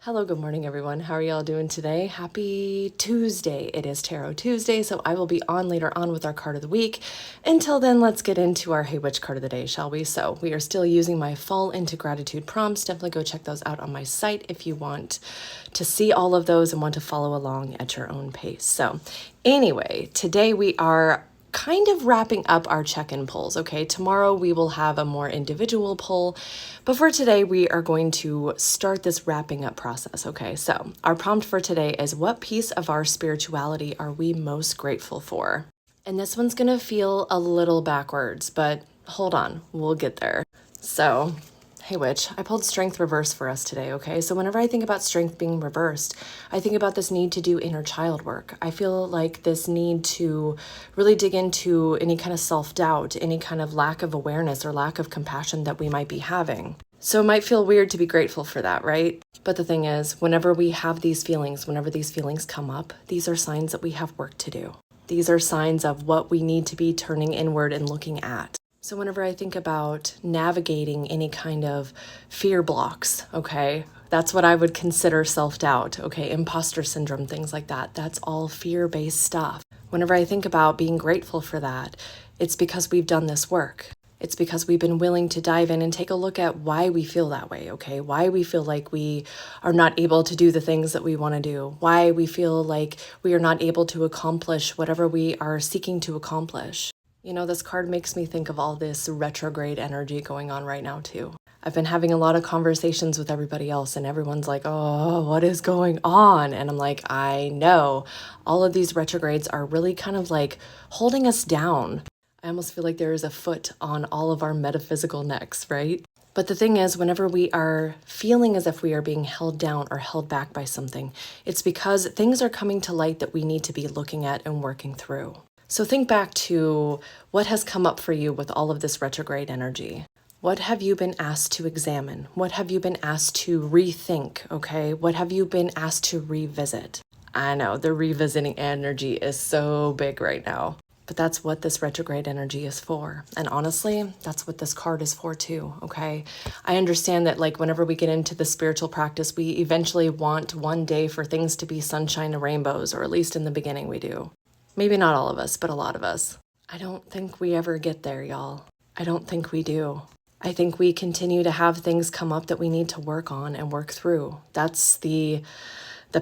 Hello, good morning, everyone. How are y'all doing today? Happy Tuesday. It is Tarot Tuesday, so I will be on later on with our card of the week. Until then, let's get into our Hey Witch card of the day, shall we? So we are still using my Fall into Gratitude prompts. Definitely go check those out on my site if you want to see all of those and want to follow along at your own pace. So anyway, today we are kind of wrapping up our check-in pulls, okay? Tomorrow we will have a more individual pull, but for today we are going to start this wrapping up process, okay? So our prompt for today is, what piece of our spirituality are we most grateful for? And this one's gonna feel a little backwards, but hold on, we'll get there. So, hey witch, I pulled strength reverse for us today, okay? So whenever I think about strength being reversed, I think about this need to do inner child work. I feel like this need to really dig into any kind of self-doubt, any kind of lack of awareness or lack of compassion that we might be having. So it might feel weird to be grateful for that, right? But the thing is, whenever we have these feelings, whenever these feelings come up, these are signs that we have work to do. These are signs of what we need to be turning inward and looking at. So whenever I think about navigating any kind of fear blocks, okay, that's what I would consider self-doubt, okay, imposter syndrome, things like that. That's all fear-based stuff. Whenever I think about being grateful for that, it's because we've done this work. It's because we've been willing to dive in and take a look at why we feel that way, okay? Why we feel like we are not able to do the things that we want to do. Why we feel like we are not able to accomplish whatever we are seeking to accomplish. You know, this card makes me think of all this retrograde energy going on right now, too. I've been having a lot of conversations with everybody else, and everyone's like, oh, what is going on? And I'm like, I know. All of these retrogrades are really kind of like holding us down. I almost feel like there is a foot on all of our metaphysical necks, right? But the thing is, whenever we are feeling as if we are being held down or held back by something, it's because things are coming to light that we need to be looking at and working through. So think back to what has come up for you with all of this retrograde energy. What have you been asked to examine? What have you been asked to rethink, okay? What have you been asked to revisit? I know, the revisiting energy is so big right now. But that's what this retrograde energy is for. And honestly, that's what this card is for too, okay? I understand that like whenever we get into the spiritual practice, we eventually want one day for things to be sunshine and rainbows, or at least in the beginning we do. Maybe not all of us, but a lot of us. I don't think we ever get there, y'all. I don't think we do. I think we continue to have things come up that we need to work on and work through. That's the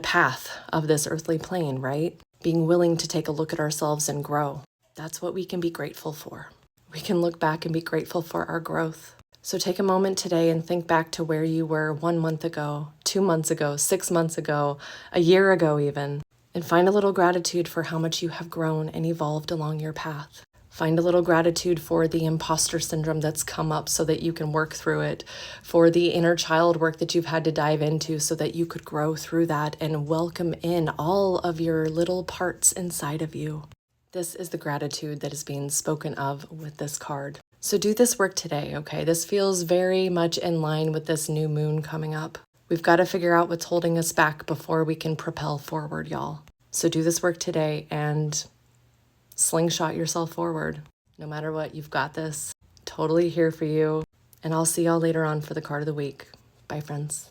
path of this earthly plane, right? Being willing to take a look at ourselves and grow. That's what we can be grateful for. We can look back and be grateful for our growth. So take a moment today and think back to where you were 1 month ago, 2 months ago, 6 months ago, a year ago even. And find a little gratitude for how much you have grown and evolved along your path. Find a little gratitude for the imposter syndrome that's come up so that you can work through it, for the inner child work that you've had to dive into so that you could grow through that and welcome in all of your little parts inside of you. This is the gratitude that is being spoken of with this card. So do this work today, okay? This feels very much in line with this new moon coming up. We've got to figure out what's holding us back before we can propel forward, y'all. So do this work today and slingshot yourself forward. No matter what, you've got this. Totally here for you. And I'll see y'all later on for the card of the week. Bye, friends.